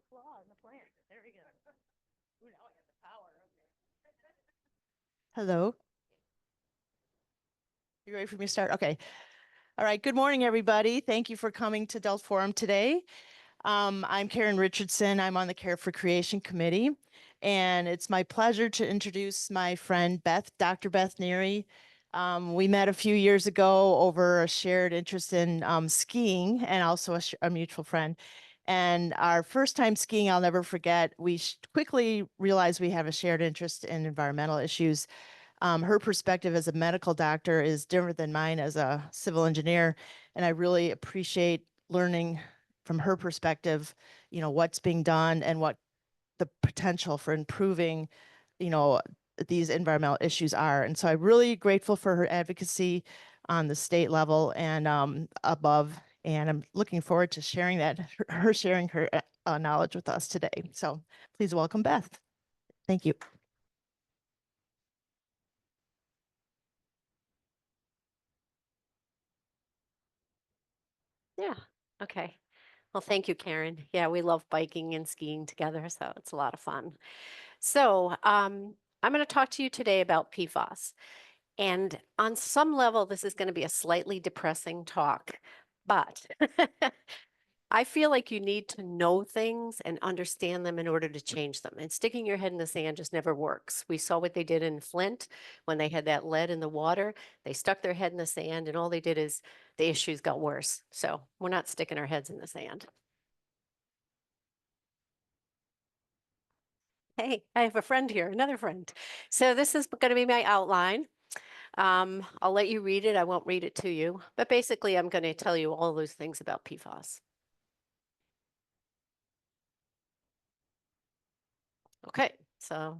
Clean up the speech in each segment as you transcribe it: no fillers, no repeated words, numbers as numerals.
little flaw in the plant. There we go. Ooh, now I have the power. Okay. Hello. You ready for me to start? Okay. All right. Good morning, everybody. Thank you for coming to Delt Forum today. I'm Karen Richardson. I'm on the Care for Creation Committee. And it's my pleasure to introduce my friend Beth, Dr. Beth Neary. We met a few years ago over a shared interest in skiing and also a mutual friend. And our first time skiing, I'll never forget, we quickly realized we have a shared interest in environmental issues. Her perspective as a medical doctor is different than mine as a civil engineer. And I really appreciate learning from her perspective, what's being done and what the potential for improving, these environmental issues are. And so I'm really grateful for her advocacy on the state level and above. And I'm looking forward to sharing that, her sharing her knowledge with us today. So please welcome Beth. Thank you. Yeah. Okay. Well, thank you, Karen. Yeah, we love biking and skiing together, so it's a lot of fun. So, I'm going to talk to you today about PFAS. And on some level, this is going to be a slightly depressing talk, but I feel like you need to know things and understand them in order to change them. And sticking your head in the sand just never works. We saw what they did in Flint when they had that lead in the water. They stuck their head in the sand, and all they did is the issues got worse. So we're not sticking our heads in the sand. Hey, I have a friend here, another friend. So this is going to be my outline. I'll let you read it. I won't read it to you, but basically I'm going to tell you all those things about PFAS. Okay, so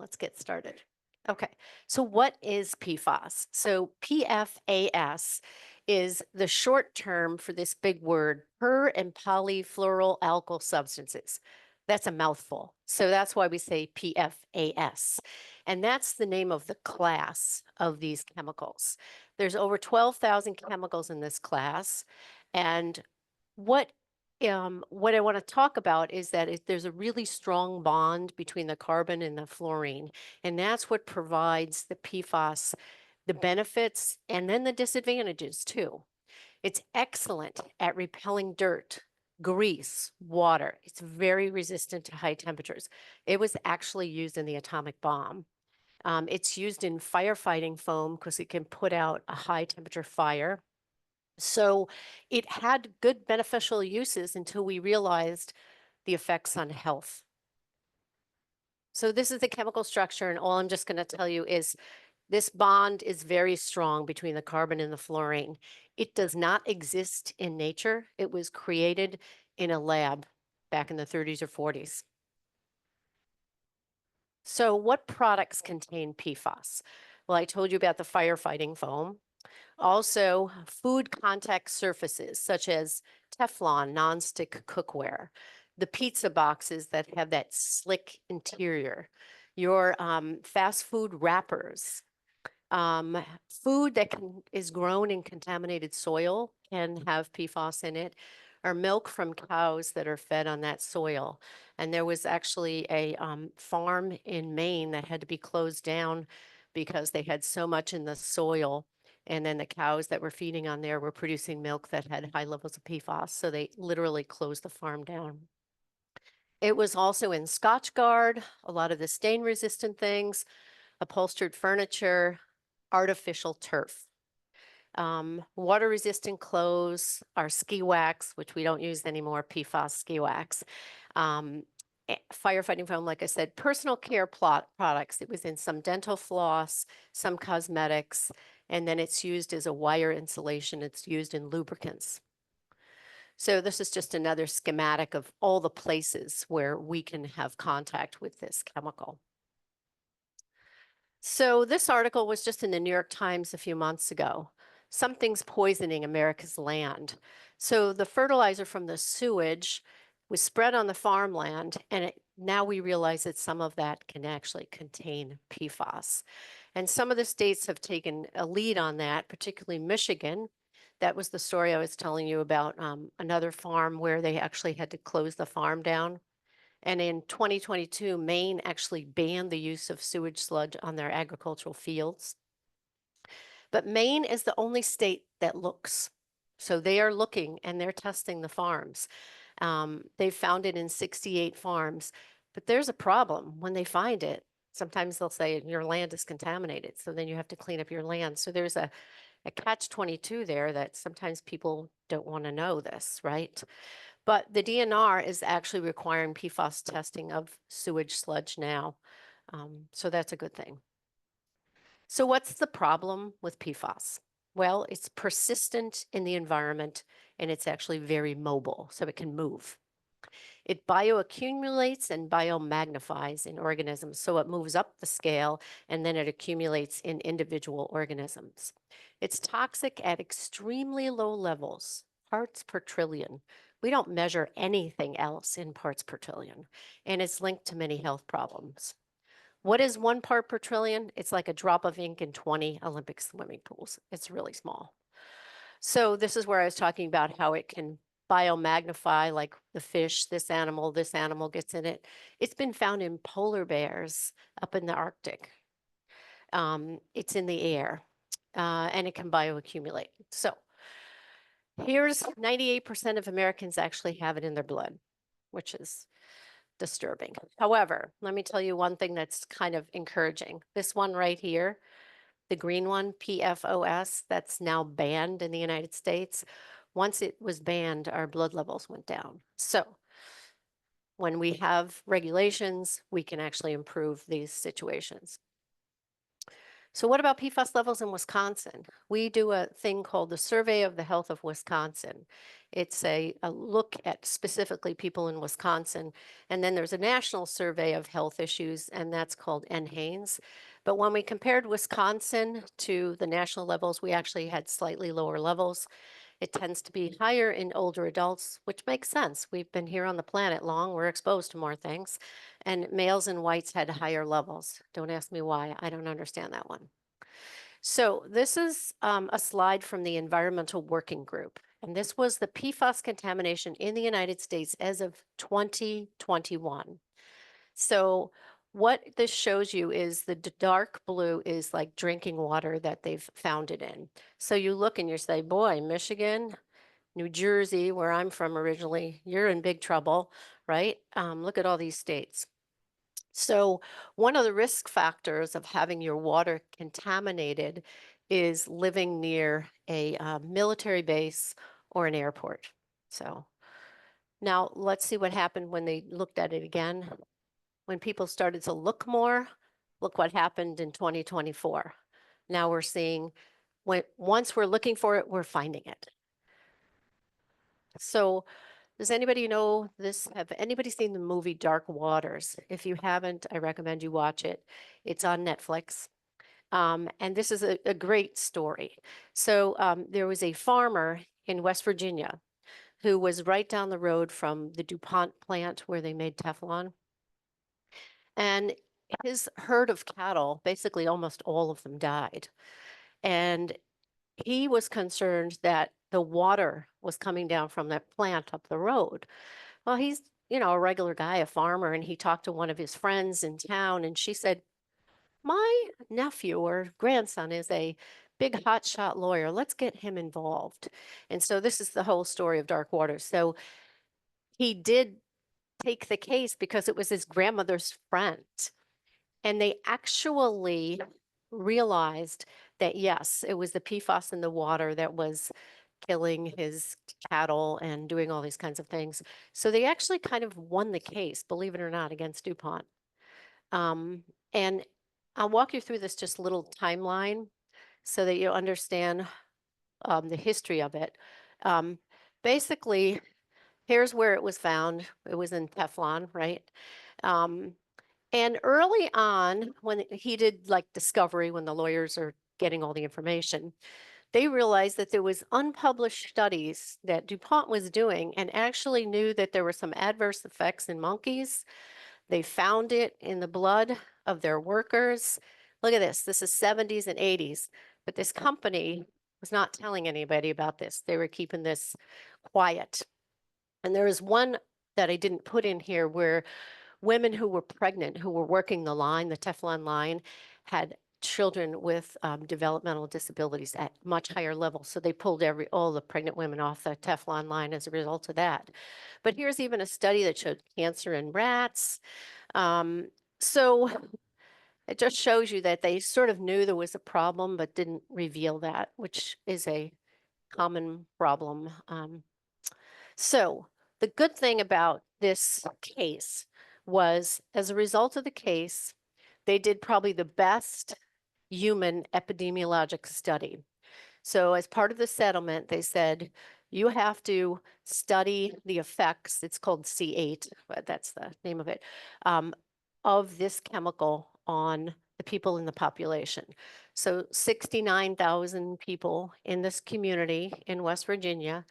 let's get started. Okay, so what is PFAS? So PFAS is the short term for this big word, per and polyfluoroalkyl substances. That's a mouthful. So that's why we say PFAS. And that's the name of the class of these chemicals. There's over 12,000 chemicals in this class. And what what I want to talk about is that there's a really strong bond between the carbon and the fluorine, and that's what provides the PFAS, the benefits, and then the disadvantages too. It's excellent at repelling dirt, grease, water. It's very resistant to high temperatures. It was actually used in the atomic bomb. It's used in firefighting foam because it can put out a high temperature fire. So it had good beneficial uses until we realized the effects on health. So this is the chemical structure, and all I'm just going to tell you is this bond is very strong between the carbon and the fluorine. It does not exist in nature. It was created in a lab back in the 30s or 40s. So what products contain PFAS? Well, I told you about the firefighting foam. Also, food contact surfaces such as Teflon nonstick cookware, the pizza boxes that have that slick interior, your fast food wrappers, food that is grown in contaminated soil can have PFAS in it, or milk from cows that are fed on that soil. And there was actually a farm in Maine that had to be closed down because they had so much in the soil. And then the cows that were feeding on there were producing milk that had high levels of PFAS. So they literally closed the farm down. It was also in Scotchgard, a lot of the stain resistant things, upholstered furniture, artificial turf. Water resistant clothes, our ski wax, which we don't use anymore, PFAS ski wax. Firefighting foam, like I said, personal care products. It was in some dental floss, some cosmetics, and then it's used as a wire insulation. It's used in lubricants. So this is just another schematic of all the places where we can have contact with this chemical. So this article was just in the New York Times a few months ago. Something's poisoning America's land. So the fertilizer from the sewage was spread on the farmland, and now we realize that some of that can actually contain PFAS. And some of the states have taken a lead on that, particularly Michigan. That was the story I was telling you about, another farm where they actually had to close the farm down. And in 2022, Maine actually banned the use of sewage sludge on their agricultural fields. But Maine is the only state that looks. So they are looking and they're testing the farms. They found it in 68 farms, but there's a problem when they find it. Sometimes they'll say your land is contaminated, so then you have to clean up your land. So there's a catch-22 there that sometimes people don't want to know this, right? But the DNR is actually requiring PFAS testing of sewage sludge now. So that's a good thing. So what's the problem with PFAS? Well, it's persistent in the environment and it's actually very mobile, so it can move. It bioaccumulates and biomagnifies in organisms, so it moves up the scale and then it accumulates in individual organisms. It's toxic at extremely low levels, parts per trillion. We don't measure anything else in parts per trillion, and it's linked to many health problems. What is 1 part per trillion? It's like a drop of ink in 20 Olympic swimming pools. It's really small. So this is where I was talking about how it can biomagnify, like the fish, this animal gets in it. It's been found in polar bears up in the Arctic. It's in the air, and it can bioaccumulate. So here's 98% of Americans actually have it in their blood, which is disturbing. However, let me tell you one thing that's kind of encouraging. This one right here, the green one, PFOS, that's now banned in the United States. Once it was banned, our blood levels went down. So when we have regulations, we can actually improve these situations. So what about PFAS levels in Wisconsin? We do a thing called the Survey of the Health of Wisconsin. It's a look at specifically people in Wisconsin. And then there's a national survey of health issues, and that's called NHANES. But when we compared Wisconsin to the national levels, we actually had slightly lower levels. It tends to be higher in older adults, which makes sense. We've been here on the planet long, we're exposed to more things. And males and whites had higher levels. Don't ask me why, I don't understand that one. So this is a slide from the Environmental Working Group. And this was the PFAS contamination in the United States as of 2021. So what this shows you is the dark blue is like drinking water that they've found it in. So you look and you say, boy, Michigan, New Jersey, where I'm from originally, you're in big trouble, right? Look at all these states. So one of the risk factors of having your water contaminated is living near a military base or an airport. So now let's see what happened when they looked at it again. When people started to look more, look what happened in 2024. Now we're seeing once we're looking for it, we're finding it. So does anybody know this? Have anybody seen the movie Dark Waters? If you haven't, I recommend you watch it. It's on Netflix. And this is a great story. So there was a farmer in West Virginia who was right down the road from the DuPont plant where they made Teflon. And his herd of cattle, basically almost all of them died. And he was concerned that the water was coming down from that plant up the road. Well, he's, a regular guy, a farmer, and he talked to one of his friends in town, and she said, my nephew or grandson is a big hotshot lawyer. Let's get him involved. And so this is the whole story of Dark Water. So he did take the case because it was his grandmother's friend. And they actually realized that, yes, it was the PFAS in the water that was killing his cattle and doing all these kinds of things. So they actually kind of won the case, believe it or not, against DuPont. And I'll walk you through this just little timeline so that you understand the history of it. Basically, here's where it was found. It was in Teflon, right? And early on, when he did like discovery, when the lawyers are getting all the information, they realized that there was unpublished studies that DuPont was doing and actually knew that there were some adverse effects in monkeys. They found it in the blood of their workers. Look at this. This is 70s and 80s. But this company was not telling anybody about this. They were keeping this quiet. And there was one that I didn't put in here where women who were pregnant, who were working the line, the Teflon line, had children with developmental disabilities at much higher levels. So they pulled all the pregnant women off the Teflon line as a result of that. But here's even a study that showed cancer in rats. So it just shows you that they sort of knew there was a problem, but didn't reveal that, which is a common problem. So the good thing about this case was, as a result of the case, they did probably the best human epidemiologic study. So as part of the settlement, they said, you have to study the effects, it's called C8, but that's the name of this chemical on the people in the population. So 69,000 people in this community in West Virginia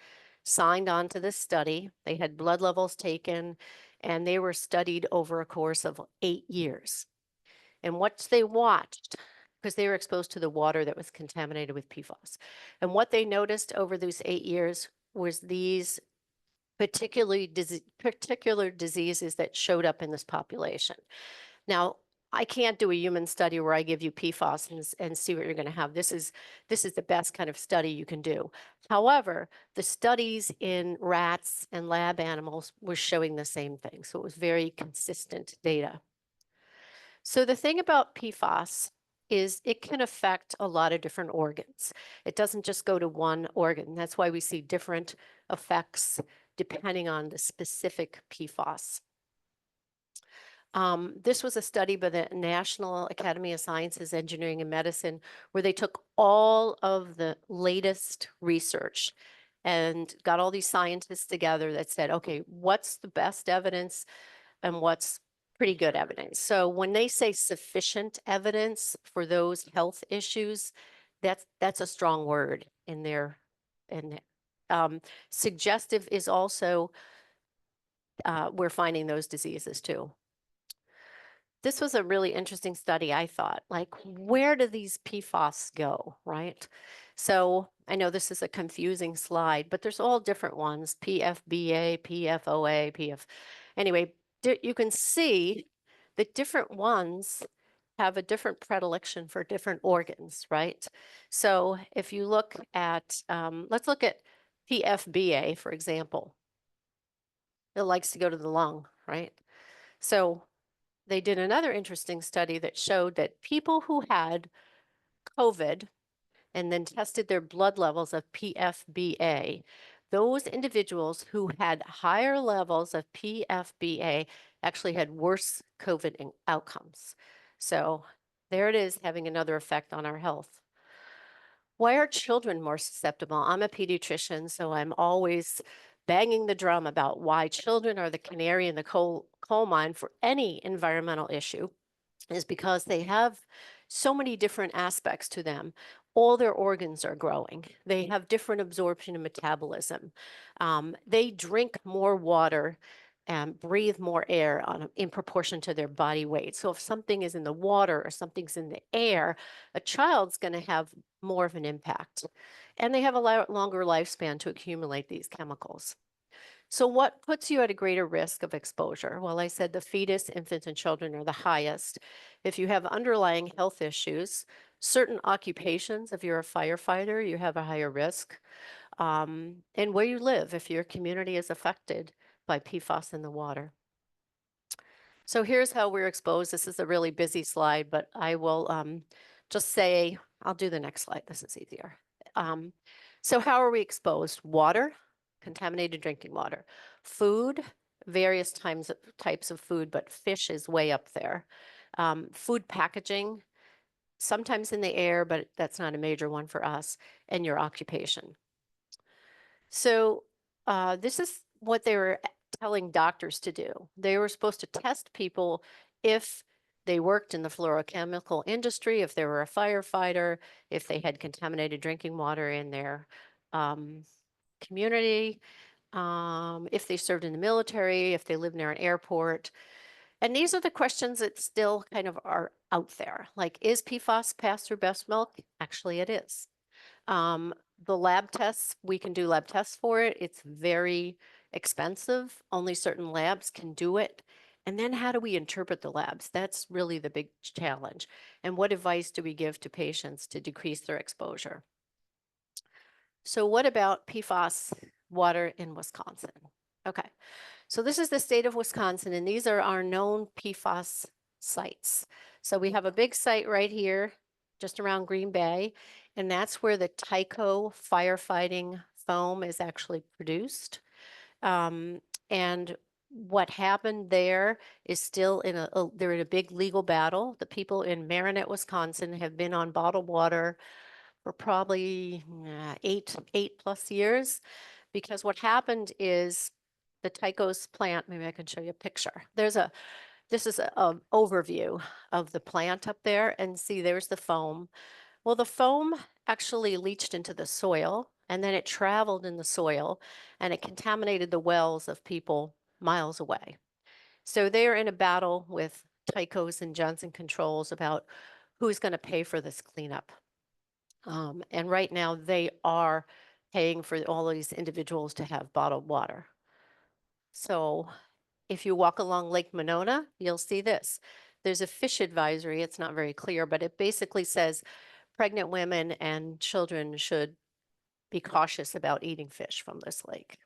signed on to this study. They had blood levels taken, and they were studied over a course of 8 years. And what they watched, because they were exposed to the water that was contaminated with PFAS, and what they noticed over those 8 years was these particular diseases that showed up in this population. Now, I can't do a human study where I give you PFAS and see what you're going to have. This is the best kind of study you can do. However, the studies in rats and lab animals were showing the same thing. So it was very consistent data. So the thing about PFAS is it can affect a lot of different organs. It doesn't just go to one organ. That's why we see different effects depending on the specific PFAS. This was a study by the National Academy of Sciences, Engineering, and Medicine, where they took all of the latest research and got all these scientists together that said, okay, what's the best evidence and what's pretty good evidence? So when they say sufficient evidence for those health issues, that's a strong word in there. And suggestive is also, we're finding those diseases too. This was a really interesting study, I thought. Like, where do these PFAS go, right? So I know this is a confusing slide, but there's all different ones, PFBA, PFOA, PF. Anyway, you can see that different ones have a different predilection for different organs, right? So if you look at, let's look at PFBA, for example. It likes to go to the lung, right? So they did another interesting study that showed that people who had COVID and then tested their blood levels of PFBA, those individuals who had higher levels of PFBA actually had worse COVID outcomes. So there it is, having another effect on our health. Why are children more susceptible? I'm a pediatrician, so I'm always banging the drum about why children are the canary in the coal mine for any environmental issue, is because they have so many different aspects to them. All their organs are growing. They have different absorption and metabolism. They drink more water and breathe more air in proportion to their body weight. So if something is in the water or something's in the air, a child's going to have more of an impact. And they have a longer lifespan to accumulate these chemicals. So what puts you at a greater risk of exposure? Well, I said the fetus, infants, and children are the highest. If you have underlying health issues, certain occupations, if you're a firefighter, you have a higher risk. And where you live, if your community is affected by PFAS in the water. So here's how we're exposed. This is a really busy slide, but I will just say, I'll do the next slide. This is easier. So how are we exposed? Water, contaminated drinking water. Food, various types of food, but fish is way up there. Food packaging, sometimes in the air, but that's not a major one for us, and your occupation. So this is what they were telling doctors to do. They were supposed to test people if they worked in the fluorochemical industry, if they were a firefighter, if they had contaminated drinking water in their community, if they served in the military, if they lived near an airport. And these are the questions that still kind of are out there. Like, is PFAS passed through breast milk? Actually, it is. The lab tests, we can do lab tests for it. It's very expensive. Only certain labs can do it. And then how do we interpret the labs? That's really the big challenge. And what advice do we give to patients to decrease their exposure? So what about PFAS water in Wisconsin? Okay, so this is the state of Wisconsin, and these are our known PFAS sites. So we have a big site right here, just around Green Bay, and that's where the Tyco firefighting foam is actually produced. And what happened there is still they're in a big legal battle. The people in Marinette, Wisconsin have been on bottled water for probably 8+ years, because what happened is the Tyco's plant, maybe I can show you a picture. This is a overview of the plant up there, and see, there's the foam. Well, the foam actually leached into the soil, and then it traveled in the soil, and it contaminated the wells of people miles away. So they're in a battle with Tyco's and Johnson Controls about who's going to pay for this cleanup. And right now they are paying for all of these individuals to have bottled water. So if you walk along Lake Monona, you'll see this. There's a fish advisory. It's not very clear, but it basically says pregnant women and children should be cautious about eating fish from this lake.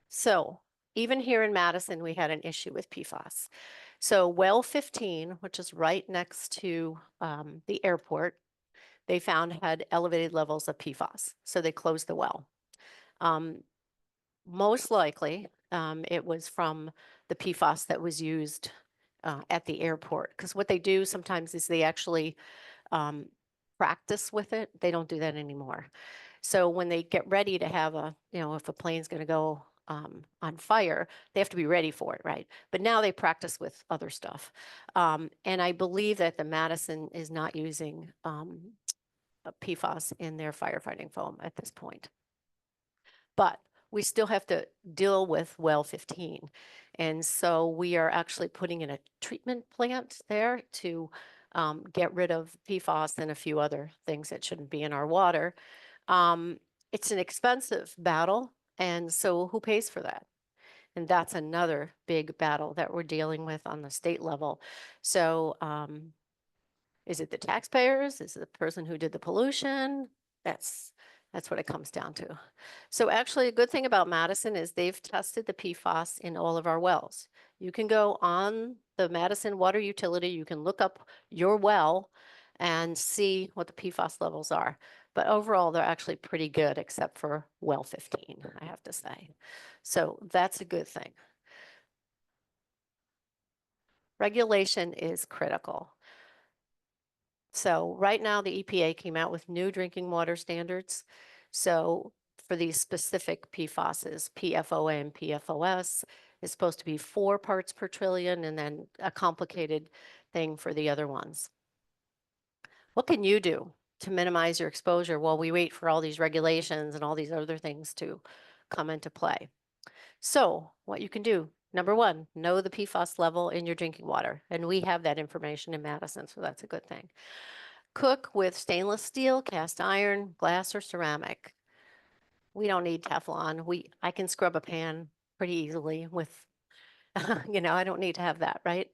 So even here in Madison, we had an issue with PFAS. So well 15, which is right next to the airport, they found had elevated levels of PFAS. So they closed the well. Most likely, it was from the PFAS that was used at the airport. Because what they do sometimes is they actually practice with it. They don't do that anymore. So when they get ready to have if a plane's going to go on fire, they have to be ready for it, right? But now they practice with other stuff. And I believe that the Madison is not using PFAS in their firefighting foam at this point. But we still have to deal with well 15. And so we are actually putting in a treatment plant there to get rid of PFAS and a few other things that shouldn't be in our water. It's an expensive battle, and so who pays for that? And that's another big battle that we're dealing with on the state level. So is it the taxpayers? Is it the person who did the pollution? That's what it comes down to. So actually, a good thing about Madison is they've tested the PFAS in all of our wells. You can go on the Madison Water Utility, you can look up your well and see what the PFAS levels are. But overall, they're actually pretty good, except for well 15, I have to say. So that's a good thing. Regulation is critical. So right now, the EPA came out with new drinking water standards. So for these specific PFASs, PFOA and PFOS is supposed to be 4 parts per trillion, and then a complicated thing for the other ones. What can you do to minimize your exposure while we wait for all these regulations and all these other things to come into play? So what you can do, number one, know the PFAS level in your drinking water. And we have that information in Madison, so that's a good thing. Cook with stainless steel, cast iron, glass, or ceramic. We don't need Teflon. I can scrub a pan pretty easily with, I don't need to have that, right?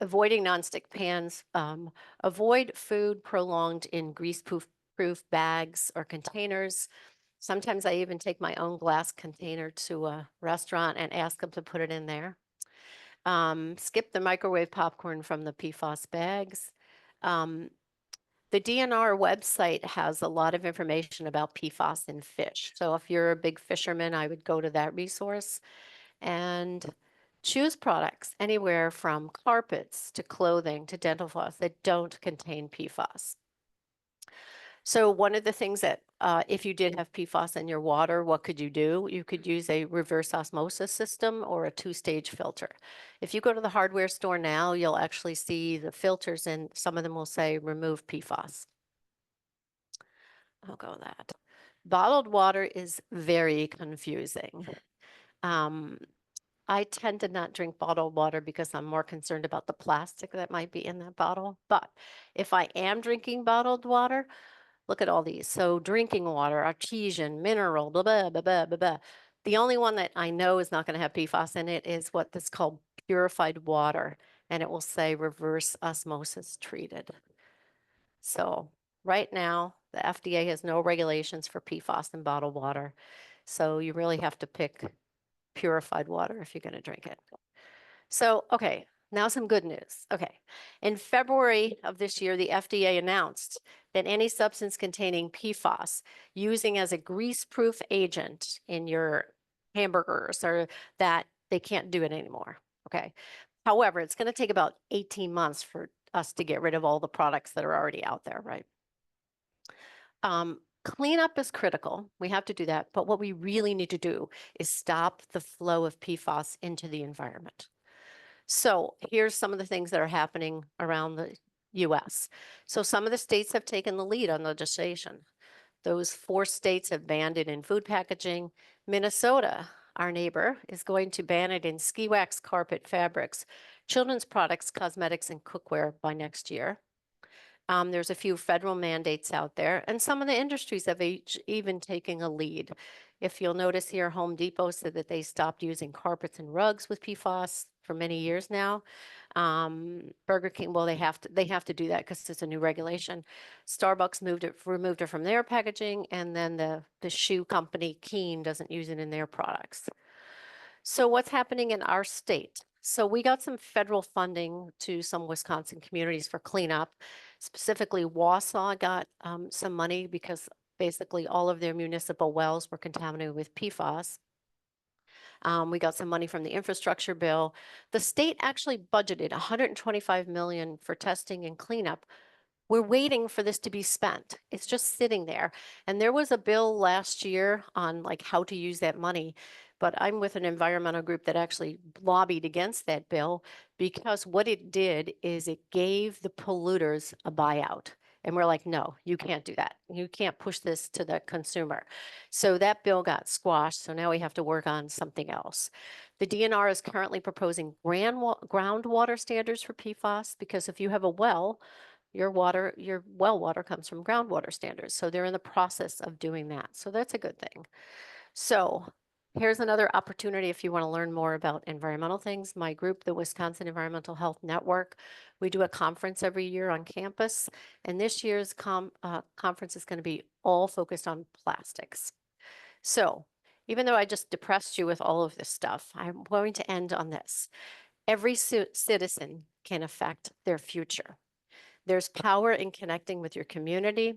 Avoiding nonstick pans. Avoid food prolonged in grease-proof bags or containers. Sometimes I even take my own glass container to a restaurant and ask them to put it in there. Skip the microwave popcorn from the PFAS bags. The DNR website has a lot of information about PFAS in fish. So if you're a big fisherman, I would go to that resource. And choose products anywhere from carpets to clothing to dental floss that don't contain PFAS. So one of the things that if you did have PFAS in your water, what could you do? You could use a reverse osmosis system or a 2-stage filter. If you go to the hardware store now, you'll actually see the filters, and some of them will say remove PFAS. I'll go with that. Bottled water is very confusing. I tend to not drink bottled water because I'm more concerned about the plastic that might be in that bottle. But if I am drinking bottled water, Look at all these. So drinking water, artesian, mineral, blah, blah, blah, blah, blah, blah. The only one that I know is not going to have PFAS in it is what that's called purified water. And it will say reverse osmosis treated. So right now, the FDA has no regulations for PFAS in bottled water. So you really have to pick purified water if you're going to drink it. So, okay, now some good news. Okay, in February of this year, the FDA announced that any substance containing PFAS using as a grease-proof agent in your hamburgers or that they can't do it anymore. Okay. However, it's going to take about 18 months for us to get rid of all the products that are already out there, right? Cleanup is critical. We have to do that. But what we really need to do is stop the flow of PFAS into the environment. So here's some of the things that are happening around the US. So some of the states have taken the lead on legislation. Those 4 states have banned it in food packaging. Minnesota, our neighbor, is going to ban it in ski wax, carpet, fabrics, children's products, cosmetics, and cookware by next year. There's a few federal mandates out there, and some of the industries have even taken a lead. If you'll notice here, Home Depot said that they stopped using carpets and rugs with PFAS for many years now. Burger King, well, they have to do that because it's a new regulation. Starbucks removed it from their packaging, and then the shoe company Keen doesn't use it in their products. So what's happening in our state? So we got some federal funding to some Wisconsin communities for cleanup. Specifically, Wausau got some money because basically all of their municipal wells were contaminated with PFAS. We got some money from the infrastructure bill. The state actually budgeted $125 million for testing and cleanup. We're waiting for this to be spent. It's just sitting there. And there was a bill last year on like how to use that money, but I'm with an environmental group that actually lobbied against that bill because what it did is it gave the polluters a buyout. And we're like, no, you can't do that. You can't push this to the consumer. So that bill got squashed. So now we have to work on something else. The DNR is currently proposing groundwater standards for PFAS because if you have a well, your well water comes from groundwater standards. So they're in the process of doing that. So that's a good thing. So here's another opportunity if you want to learn more about environmental things. My group, the Wisconsin Environmental Health Network, we do a conference every year on campus. And this year's conference is going to be all focused on plastics. So even though I just depressed you with all of this stuff, I'm going to end on this. Every citizen can affect their future. There's power in connecting with your community.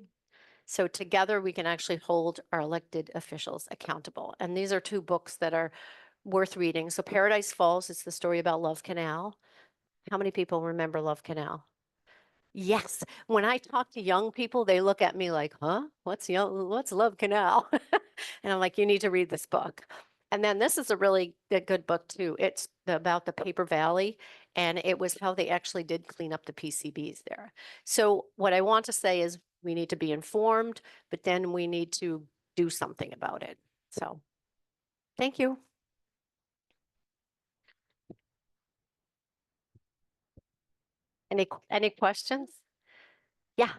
So together we can actually hold our elected officials accountable. And these are 2 books that are worth reading. So Paradise Falls is the story about Love Canal. How many people remember Love Canal? Yes. When I talk to young people, they look at me like, huh? What's Love Canal? And I'm like, you need to read this book. And then this is a really good book too. It's about the Paper Valley, and it was how they actually did clean up the PCBs there. So what I want to say is we need to be informed, but then we need to do something about it. So thank you. Any questions? Yeah.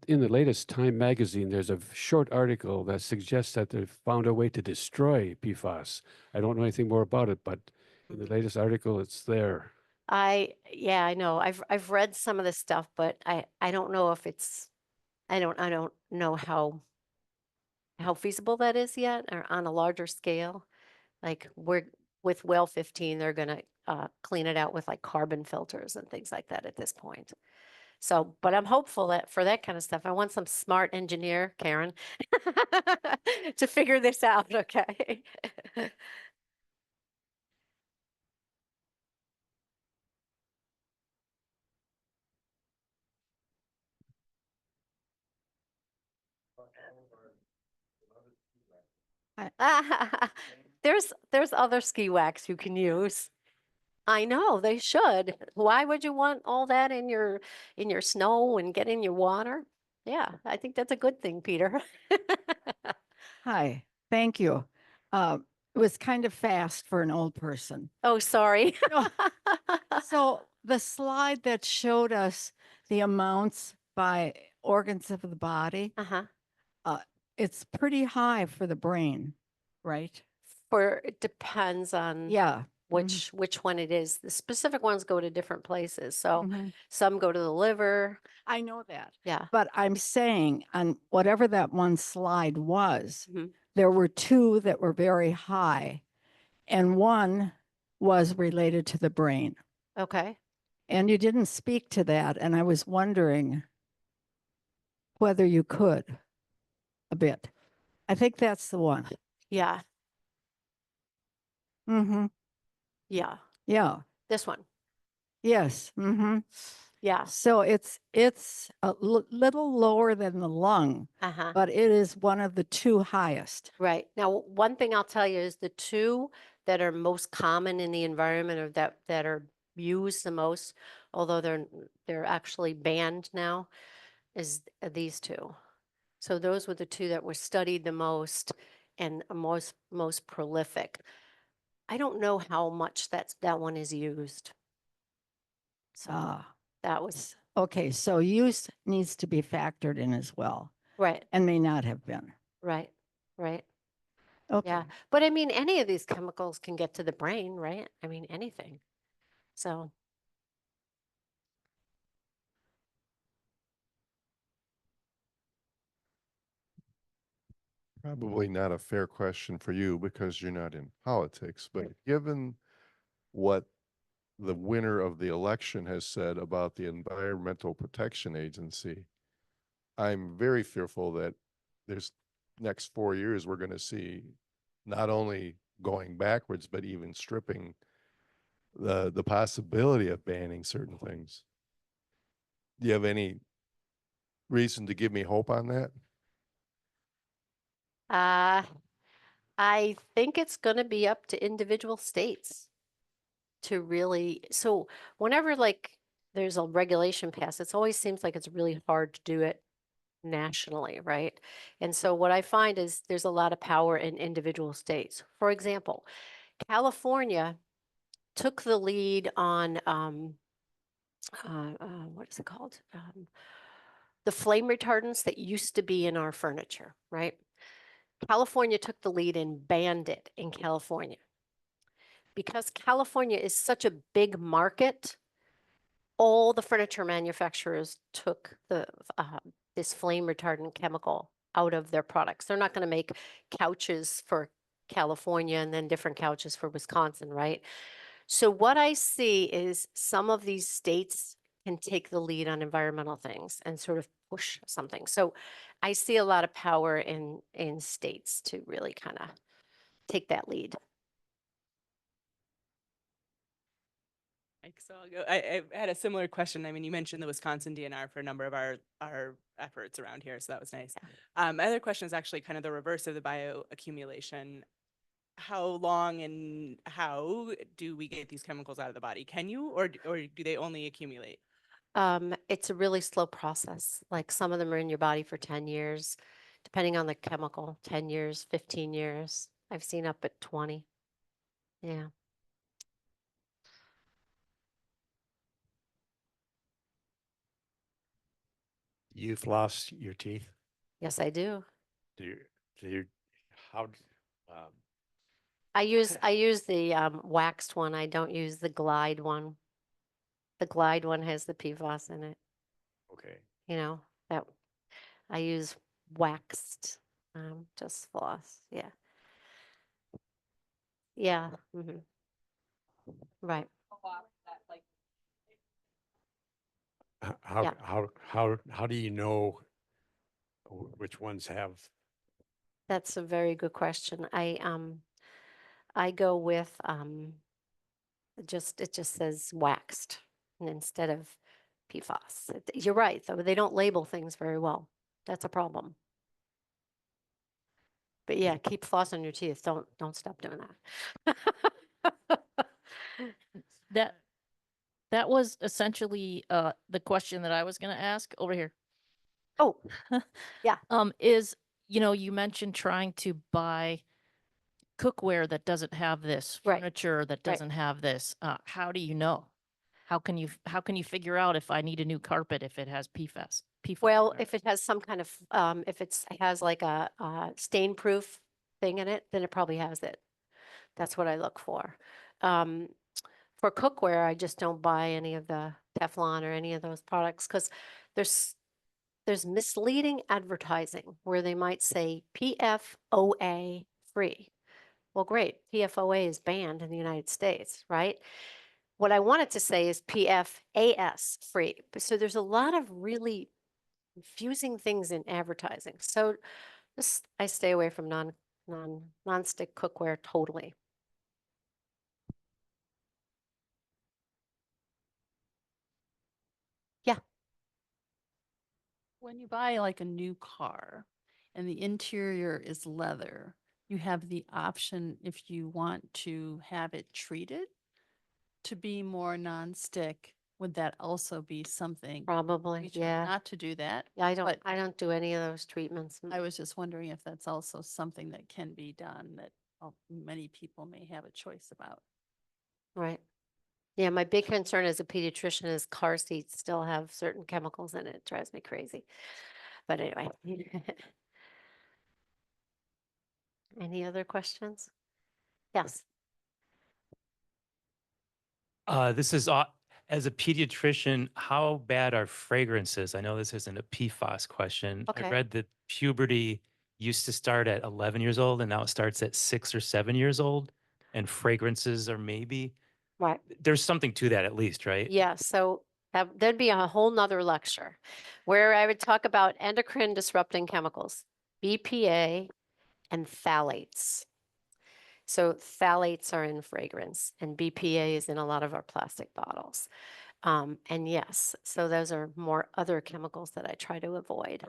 In the latest Time magazine, there's a short article that suggests that they've found a way to destroy PFAS. I don't know anything more about it, but in the latest article, it's there. Yeah, I know. I've read some of this stuff, but I don't know if it's I don't know how feasible that is yet or on a larger scale. Like with well 15, they're gonna clean it out with like carbon filters and things like that at this point. So, but I'm hopeful that for that kind of stuff, I want some smart engineer, Karen, to figure this out, okay? There's other ski wax you can use. I know they should. Why would you want all that in your snow and get in your water? Yeah, I think that's a good thing, Peter. Hi, thank you. It was kind of fast for an old person. Oh, sorry. No. So the slide that showed us the amounts by organs of the body, Uh-huh. it's pretty high for the brain, right? It depends on Yeah. which one it is. The specific ones go to different places. So Mhm. some go to the liver. I know that. Yeah. But I'm saying on whatever that one slide was, Mhm. there were two that were very high, and one was related to the brain. Okay. And you didn't speak to that. And I was wondering whether you could a bit. I think that's the one. Yeah. Mm-hmm. Yeah. Yeah. This one. Yes. Mm-hmm. Yeah. So it's a little lower than the lung, Uh-huh. but it is one of the two highest. Right. Now, one thing I'll tell you is the two that are most common in the environment or that are used the most, although they're actually banned now, is these two. So those were the two that were studied the most and most prolific. I don't know how much that one is used. So Ah, that was okay. So use needs to be factored in as well, right, and may not have been. right, right. Okay. Yeah. But I mean, any of these chemicals can get to the brain, right? I mean, anything. So, Probably not a fair question for you because you're not in politics, but given what the winner of the election has said about the Environmental Protection Agency, I'm very fearful that there's next 4 years, we're going to see not only going backwards, but even stripping the possibility of banning certain things. Do you have any reason to give me hope on that? uh, I think it's going to be up to individual states to really, so whenever like there's a regulation passed, it always seems like it's really hard to do it nationally, right? And so what I find is there's a lot of power in individual states. For example, California took the lead on what is it called? The flame retardants that used to be in our furniture, right? California took the lead and banned it in California. Because California is such a big market, all the furniture manufacturers took this flame retardant chemical out of their products. They're not going to make couches for California and then different couches for Wisconsin, right? So what I see is some of these states can take the lead on environmental things and sort of push something. So I see a lot of power in states to really kind of take that lead. So I'll go. I had a similar question. I mean, you mentioned the Wisconsin DNR for a number of our efforts around here, so that was nice. My other question is actually kind of the reverse of the bioaccumulation. How long and how do we get these chemicals out of the body? Can you, or do they only accumulate? It's a really slow process. Like some of them are in your body for 10 years, depending on the chemical, 10 years, 15 years. I've seen up at 20. Yeah. You've lost your teeth? Yes, I do. Do you, do you, how, um, I use the waxed one. I don't use the Glide one. The Glide one has the PFAS in it. okay. You know, that I use waxed, just floss. Yeah. Yeah. Right. Yeah. How do you know which ones have? That's a very good question. I go with it just says waxed and instead of PFAS. You're right, though. They don't label things very well. That's a problem. But yeah, keep flossing your teeth. Don't stop doing that. That was essentially the question that I was going to ask over here. Oh, yeah. Is, you mentioned trying to buy cookware that doesn't have this, Right, furniture that right. doesn't have this. How do you know? how can you, how can you figure out if I need a new carpet if it has PFAS? PFAS Well, in it? if it has some kind of, if has like a stain proof thing in it, then it probably has it. That's what I look for. For cookware, I just don't buy any of the Teflon or any of those products because there's misleading advertising where they might say PFOA free. Well, great, PFOA is banned in the United States, right? What I wanted to say is PFAS free. So there's a lot of really confusing things in advertising. So I stay away from non-stick cookware totally. Yeah. When you buy like a new car and the interior is leather, you have the option if you want to have it treated to be more non-stick. Would that also be something? Probably, We try yeah. not to do that. Yeah, but I don't do any of those treatments. I was just wondering if that's also something that can be done that many people may have a choice about. Right. Yeah, my big concern as a pediatrician is car seats still have certain chemicals in it. It drives me crazy. But anyway. Any other questions? Yes. This is as a pediatrician, how bad are fragrances? I know this isn't a PFAS question. Okay. I read that puberty used to start at 11 years old and now it starts at 6 or 7 years old. And fragrances are maybe, Right. there's something to that at least, right? Yeah, so there'd be a whole nother lecture where I would talk about endocrine disrupting chemicals, BPA and phthalates. So phthalates are in fragrance and BPA is in a lot of our plastic bottles. And yes, so those are more other chemicals that I try to avoid.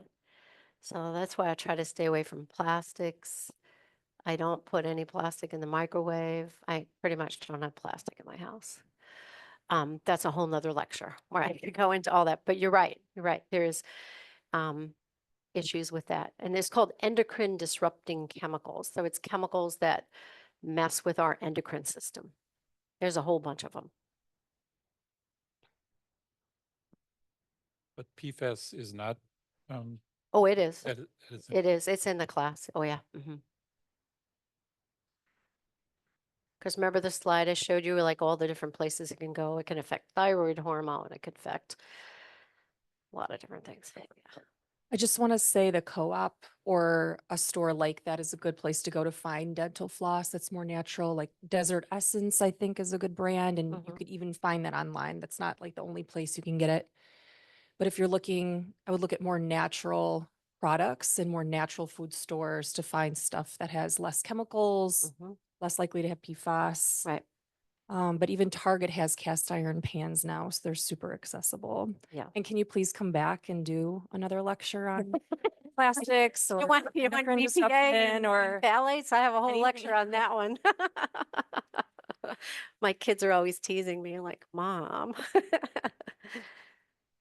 So that's why I try to stay away from plastics. I don't put any plastic in the microwave. I pretty much don't have plastic in my house. That's a whole nother lecture where I could go into all that, but you're right. You're right. There's issues with that. And it's called endocrine disrupting chemicals. So it's chemicals that mess with our endocrine system. There's a whole bunch of them. But PFAS is not, Oh, it is. that is It is. It's in the class. Oh, yeah. Because remember the slide I showed you, like all the different places it can go. It can affect thyroid hormone. It could affect a lot of different things. Yeah. I just want to say the co-op or a store like that is a good place to go to find dental floss that's more natural. Like Desert Essence, I think, is a good brand. And you could even find that online. That's not like the only place you can get it. But if you're looking, I would look at more natural products and more natural food stores to find stuff that has less chemicals, less likely to have PFAS. Right. But even Target has cast iron pans now, so they're super accessible. Yeah. And can you please come back and do another lecture on plastics or You want endocrine BPA disruption or phthalates? I have a whole anything? lecture on that one. My kids are always teasing me like, Mom.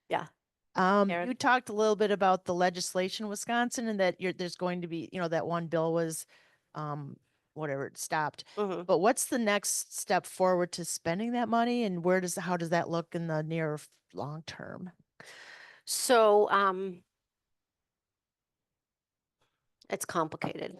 Yeah. Karen? You talked a little bit about the legislation in Wisconsin and that there's going to be, that one bill was, whatever, it stopped. But what's the next step forward to spending that money and how does that look in the near long term? So, it's complicated.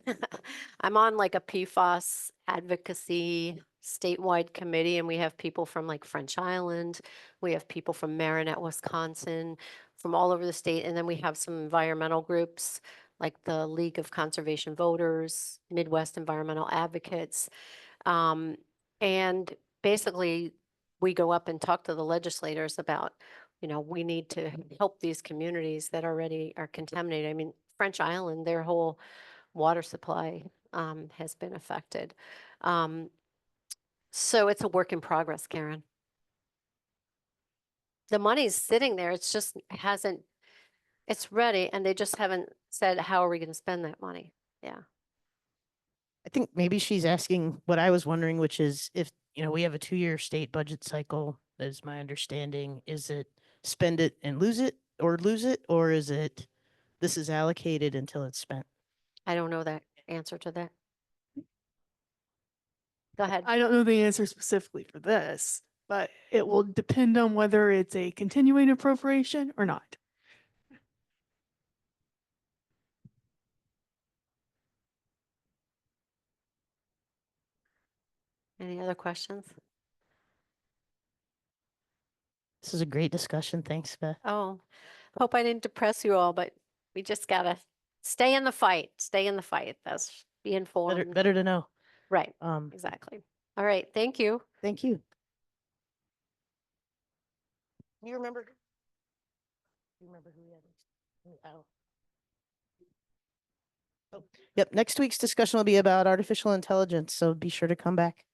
I'm on like a PFAS advocacy statewide committee, and we have people from like French Island, we have people from Marinette, Wisconsin, from all over the state, and then we have some environmental groups like the League of Conservation Voters, Midwest Environmental Advocates, and basically we go up and talk to the legislators about, we need to help these communities that already are contaminated. I mean, French Island, their whole water supply has been affected. So it's a work in progress, Karen. The money's sitting there. It's just it's ready, and they just haven't said, how are we going to spend that money? Yeah. I think maybe she's asking what I was wondering, which is if, we have a 2-year state budget cycle, that is my understanding. Is it spend it and lose it, or is it this is allocated until it's spent? I don't know that answer to that. Go ahead. I don't know the answer specifically for this. but it will depend on whether it's a continuing appropriation or not. Any other questions? This is a great discussion. Thanks, Beth. Oh, hope I didn't depress you all, but we just gotta stay in the fight, stay in the fight. That's be Better, informed. better to know. Right, Um, exactly. All right, thank you. thank you. You remember? You remember who we had? Oh. Oh, yep. Next week's discussion will be about artificial intelligence, so be sure to come back.